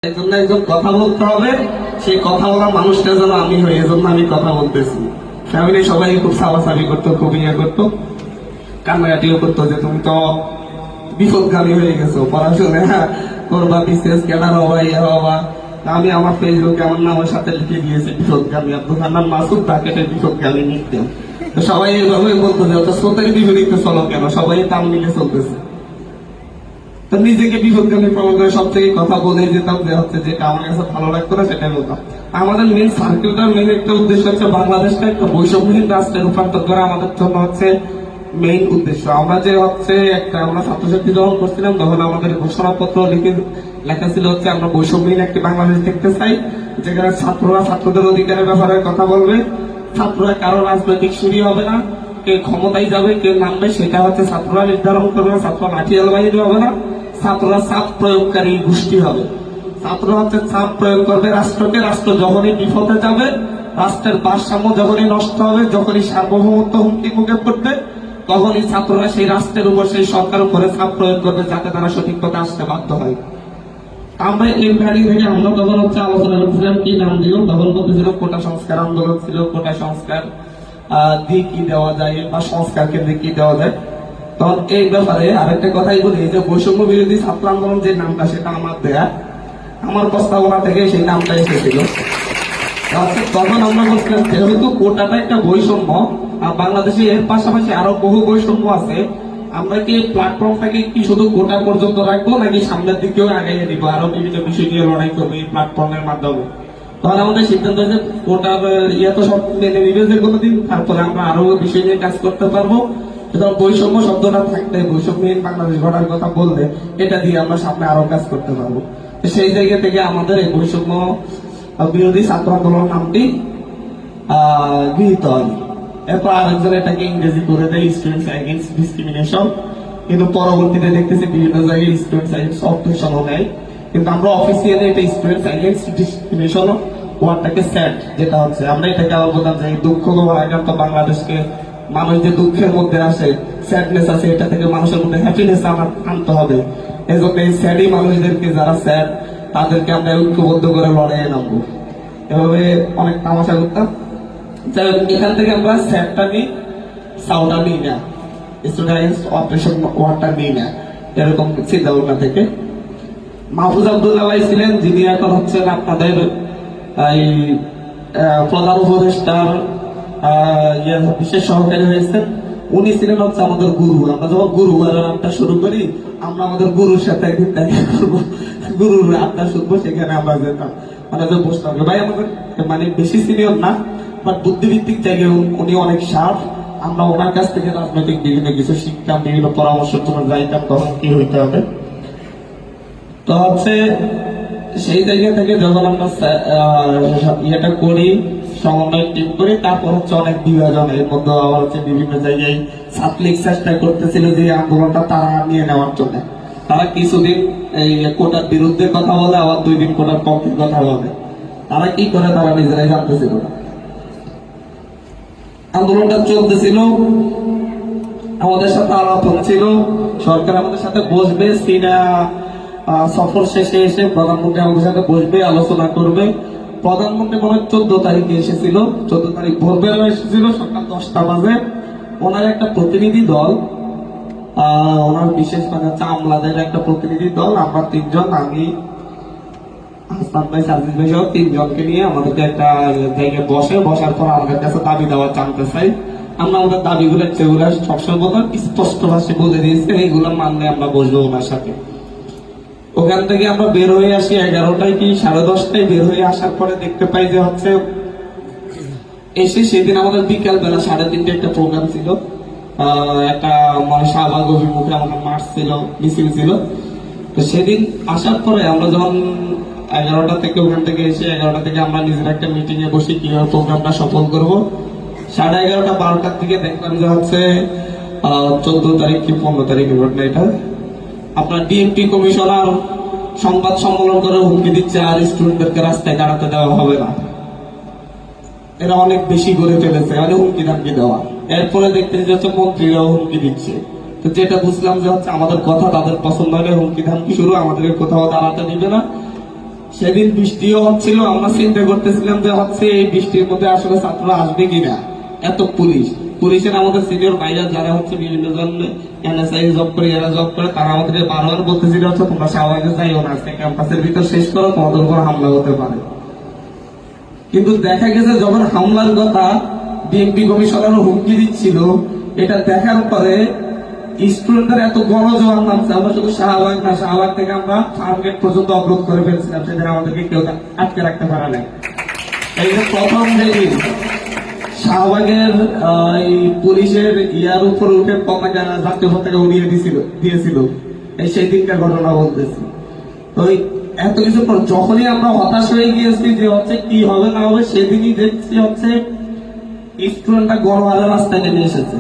এজন্য একজন কথা বলতে হবে, সেই কথা বলা মানুষটা যেন আমি হই, এজন্য আমি কথা বলতেছি। ফ্যামিলি সবাই খুব সাবাসাবি করতো, খুব ইয়ে করতো, কান্নাকাটিও করতো যে তুমি তো বিপদগামী হয়ে গেছো, পড়াশোনা করবা, বিসিএস ক্যাডার হবা, ইয়ে হবা। আমি আমার ফেসবুকে আমার নামের সাথে লিখে দিয়েছি বিপদগামী, আব্দুল হান্নান মাসুদ তাকে বিপদগামী লিখতেন। তো সবাই এইভাবে বলতো যে ওটা শ্রোতাকে বিপরীত চলো কেন, সবাই তাল মিলে চলতেছে। তো নিজেকে বিপদগামী প্রমাণ করে সব থেকে কথা বলে যেতাম যে হচ্ছে যেটা আমার কাছে ভালো লাগতো না সেটাই বলতাম। আমাদের মেন সার্কেলটার মেন একটা উদ্দেশ্য হচ্ছে বাংলাদেশটা একটা বৈষম্যহীন রাষ্ট্রে রূপান্তর করা আমাদের জন্য হচ্ছে মেইন উদ্দেশ্য। আমরা যে হচ্ছে আমরা ছাত্রছাত্রী যখন করছিলাম তখন আমাদের ঘোষণাপত্র লেখা ছিল হচ্ছে আমরা বৈষম্যহীন একটি বাংলাদেশ দেখতে চাই, যেখানে ছাত্ররা ছাত্রদের অধিকারের ব্যাপারে কথা বলবে, ছাত্ররা কারো রাজনৈতিক সুরি হবে না, কে ক্ষমতায় যাবে কে নামবে সেটা হচ্ছে ছাত্ররা নির্ধারণ করবে, ছাত্র লাঠিয়াল বাহিনী হবে না, ছাত্ররা চাপ প্রয়োগকারী গোষ্ঠী হবে। ছাত্ররা হচ্ছে চাপ প্রয়োগ করবে রাষ্ট্রকে, রাষ্ট্র যখনই বিপদে যাবে, রাষ্ট্রের ভারসাম্য যখনই নষ্ট হবে, যখনই সার্বভৌমত্ব হুমকি মুখে পড়বে, তখনই ছাত্ররা সেই রাষ্ট্রের উপর সেই সরকার উপরে চাপ প্রয়োগ করবে যাতে তারা সঠিক পথে আসতে বাধ্য হয়। আমরা এই প্ল্যানিং থেকে আমরা তখন হচ্ছে আলোচনা করছিলাম কি নাম দিল, তখন বলতেছিল কোটা সংস্কার আন্দোলন ছিল, কোটা সংস্কার দিয়ে কি দেওয়া যায় বা সংস্কার কেন্দ্রে কি দেওয়া যায়। তখন এই ব্যাপারে আরেকটা কথাই বলি যে বৈষম্য বিরোধী ছাত্র আন্দোলন যে নামটা সেটা আমার দেয়া, আমার প্রস্তাবনা থেকে সেই নামটা এসেছিল। তখন আমরা বলছিলাম যেহেতু কোটাটা একটা বৈষম্য আর বাংলাদেশে এর পাশাপাশি আরো বহু বৈষম্য আছে, আমরা কি প্ল্যাটফর্মটাকে কি শুধু কোটা পর্যন্ত রাখবো নাকি সামনের দিকেও আগাইয়ে দিব, আরো বিভিন্ন বিষয় নিয়ে লড়াই করবো এই প্ল্যাটফর্মের মাধ্যমে। তখন আমাদের সিদ্ধান্ত যে কোটার তো সব মেনে নিবে যে কোনোদিন, তারপরে আমরা আরো বিষয় নিয়ে কাজ করতে পারবো। বৈষম্য শব্দটা থাকলে, বৈষম্যহীন বাংলাদেশ গড়ার কথা বললে এটা দিয়ে আমরা সামনে আরো কাজ করতে পারবো। সেই জায়গা থেকে আমাদের এই বৈষম্য বিরোধী ছাত্র আন্দোলন নামটি গৃহীত হয়। এরপর আরেকজন এটাকে ইংরেজি করে দেয় স্টুডেন্টস এগেইনস্ট ডিসক্রিমিনেশন, কিন্তু পরবর্তীতে দেখতেছি বিভিন্ন জায়গায় স্টুডেন্টস এগেইনস্ট অপরেশনও নেয়, কিন্তু আমরা অফিসিয়ালি এটা স্টুডেন্টস এগেইনস্ট ডিসক্রিমিনেশন ওয়ার্ডটাকে স্যাড, যেটা হচ্ছে আমরা এটাকে আবার বললাম যে দুঃখ আক্রান্ত বাংলাদেশকে মানুষ যে দুঃখের মধ্যে আসে, স্যাডনেস আছে, এটা থেকে মানুষের মধ্যে হ্যাপিনেস আনতে হবে। এই জন্য এই স্যাডই মানুষদেরকে, যারা স্যাড তাদেরকে আমরা ঐক্যবদ্ধ করে লড়াইয়ে নামবো। এভাবে অনেক তামাশা করতাম। যাই হোক, এখান থেকে আমরা স্যাডটা নিই, সাউন্ডটা নিই না, স্টুডেন্ট অপারেশন ওয়ার্ডটা নিই না, এরকম চিন্তা ভাবনা থেকে মাহফুজ আব্দুল্লাহ ছিলেন, যিনি এখন হচ্ছেন আপনাদের এই প্রধান উপদেষ্টার বিশেষ সহকারী হয়েছেন। উনি ছিলেন হচ্ছে আমাদের গুরু। আমরা যখন গুরু আড্ডা শুরু করি, আমরা আমাদের গুরুর সাথে একদিন দেখা করবো, গুরুর আড্ডা শুনবো, সেখানে আমরা যেতাম, মানে যে বসতাম। ভাই আমাদের মানে বেশি সিনিয়র না, বাট বুদ্ধিভিত্তিক জায়গায় উনি অনেক শার্প। আমরা ওনার কাছ থেকে রাজনৈতিক বিভিন্ন কিছু শিখতাম, বিভিন্ন পরামর্শের জন্য যাইতাম তখন কি হইতে হবে। তো হচ্ছে সেই জায়গা থেকে যখন আমরা ইয়েটা করি, সমন্বয় টিম করি, তারপর হচ্ছে অনেক বিভাজন, এর মধ্যে আবার হচ্ছে বিভিন্ন জায়গায় ছাত্রলীগ চেষ্টা করতেছিল যে আন্দোলনটা তারা নিয়ে নেওয়ার জন্য। তারা কিছুদিন এই কোটার বিরুদ্ধে কথা বলে, আবার 2 দিন কোটার পক্ষে কথা বলে। তারা কি করে তারা নিজেরাই জানতেছিল না। আন্দোলনটা চলতেছিল, আমাদের সাথে আলাপ হচ্ছিল, সরকার আমাদের সাথে বসবে, সিনা সফর শেষে এসে প্রধানমন্ত্রী আমাদের সাথে বসবে, আলোচনা করবে। প্রধানমন্ত্রী মনে হয় 14 তারিখে এসেছিল, 14 তারিখ ভোরবেলা এসেছিল, সকাল 10টা বাজে। ওনার একটা প্রতিনিধি দল, ওনার বিশেষ মানে আমলাদের একটা প্রতিনিধি দল, আমরা 3 জন, আমি হাসনাত ভাই, সাজিদ ভাই সহ 3 জনকে নিয়ে আমাদেরকে একটা জায়গায় বসার পর আমাদের কাছে দাবি দেওয়া জানতে চাই। আমরা আমাদের দাবিগুলো যেগুলো সবসময় বলতাম স্পষ্ট ভাষায় বলে দিয়েছে, এইগুলো মানলে আমরা বসবো ওনার সাথে। ওখান থেকে আমরা বের হয়ে আসি 11টায় কি 10:30টায় বের হয়ে আসার পরে দেখতে পাই যে হচ্ছে এসে সেদিন আমাদের বিকাল বেলা 3:30টায় একটা প্রোগ্রাম ছিল, একটা মানে শাহবাগ অভিমুখে আমাদের মার্চ ছিল, মিছিল ছিল। তো সেদিন আসার পরে আমরা যখন 11টা থেকে ওখান থেকে এসে 11টা থেকে আমরা নিজের একটা মিটিং এ বসি কিভাবে প্রোগ্রামটা সফল করবো। 11:30 12টার দিকে দেখলাম যে হচ্ছে 14 তারিখ কি 15 তারিখের ঘটনা এটা, আপনার ডিএমপি কমিশনার সংবাদ সম্মেলন করে হুমকি দিচ্ছে আর স্টুডেন্টদেরকে রাস্তায় দাঁড়াতে দেওয়া হবে না। এরা অনেক বেশি করে ফেলেছে, মানে হুমকি ধামকি দেওয়া। এরপরে দেখতে হচ্ছে মন্ত্রীরাও হুমকি দিচ্ছে। তো যেটা বুঝলাম যে হচ্ছে আমাদের কথা তাদের পছন্দ হলে হুমকি ধামকি শুরু, আমাদেরকে কোথাও দাঁড়াতে দিবে না। সেদিন বৃষ্টিও হচ্ছিল, আমরা চিন্তা করতেছিলাম যে হচ্ছে এই বৃষ্টির মধ্যে আসলে ছাত্ররা আসবে কিনা, এত পুলিশের আমাদের সিনিয়র ভাইরা যারা হচ্ছে বিভিন্ন জন এনএসআই জব করে, এরা জব করে, তারা আমাদের বারবার বলতেছিল হচ্ছে তোমরা শাহবাগে যাইও না, আজকে ক্যাম্পাসের ভিতর শেষ করো, তোমাদের উপর হামলা হতে পারে। কিন্তু দেখা গেছে যখন হামলার কথা বিএনপি কমিশনারও হুমকি দিচ্ছিল, এটা দেখার পরে স্টুডেন্টদের এত গণজোয়ার নামছে, আমরা শুধু শাহবাগ না, শাহবাগ থেকে আমরা ফার্মগেট পর্যন্ত অবরোধ করে ফেলছিলাম, সেদিন আমাদেরকে কেউ আটকে রাখতে পারে নাই। এই যে প্রথম যেদিন শাহবাগের এই পুলিশের ইয়ার উপর উঠে পতাকা, জাতীয় পতাকা উড়িয়ে দিয়েছিল, এই সেই দিনকার ঘটনা বলতেছি। তো এত কিছু পর যখনই আমরা হতাশ হয়ে গিয়েছি যে হচ্ছে কি হবে না হবে, সেদিনই দেখছি হচ্ছে স্টুডেন্টরা গণহারে রাস্তায় নেমে এসেছে।